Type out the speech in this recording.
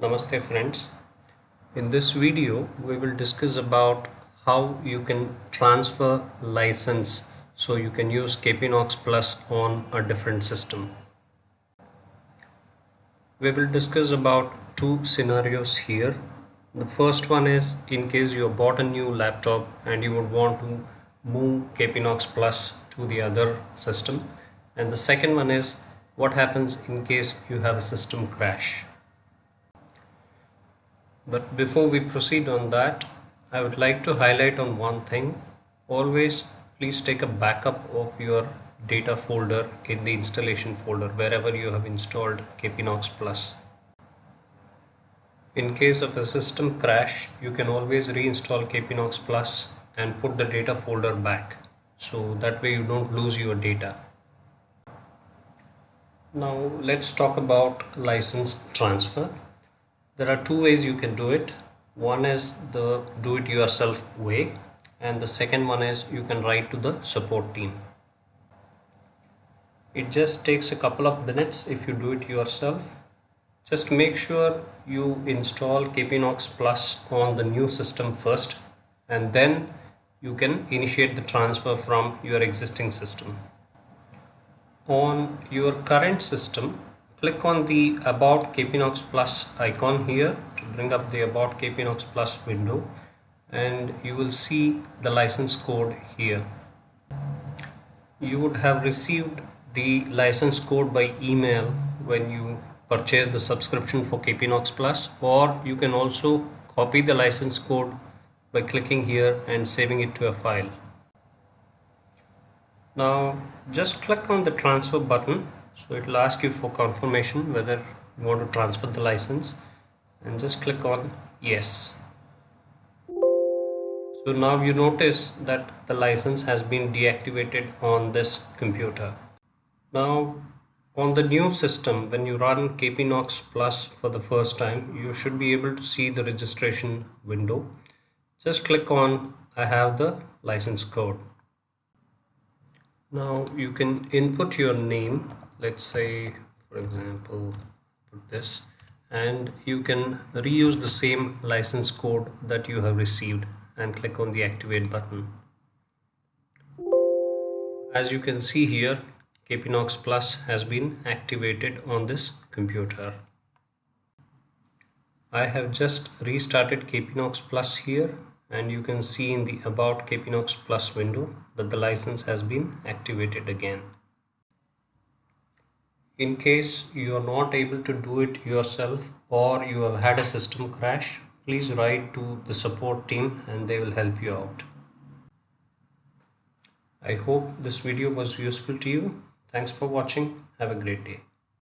Namaste friends. In this video we will discuss about how you can transfer license so you can use KPNoX Plus on a different system. We will discuss about two scenarios here. The first one is in case you bought a new laptop and you would want to move KPNoX Plus to the other system, and the second one is what happens in case you have a system crash. But before we proceed on that, I would like to highlight on one thing. Always please take a backup of your data folder in the installation folder wherever you have installed KPNoX Plus. In case of a system crash, you can always reinstall KPNoX Plus and put the data folder back, so that way you don't lose your data. Now let's talk about license transfer. There are two ways you can do it. One is the do-it-yourself way, and the second one is you can write to the support team. It just takes a couple of minutes if you do it yourself. Just make sure you install KPNoX Plus on the new system first, and then you can initiate the transfer from your existing system. On your current system, click on the About KPNoX Plus icon here to bring up the About KPNoX Plus window, and you will see the license code here. You would have received the license code by email when you purchased the subscription for KPNoX Plus, or you can also copy the license code by clicking here and saving it to a file. Now just click on the transfer button. So it will ask you for confirmation whether you want to transfer the license, and just click on yes. So now you notice that the license has been deactivated on this computer. Now on the new system, when you run KPNoX Plus for the first time, you should be able to see the registration window. Just click on I have the license code. Now you can input your name, let's say for example put this, and you can reuse the same license code that you have received and click on the activate button. As you can see here, KPNoX Plus has been activated on this computer. I have just restarted KPNoX Plus here, and you can see in the About KPNoX Plus window that the license has been activated again. In case you are not able to do it yourself, or you have had a system crash, please write to the support team and they will help you out. I hope this video was useful to you. Thanks for watching. Have a great day.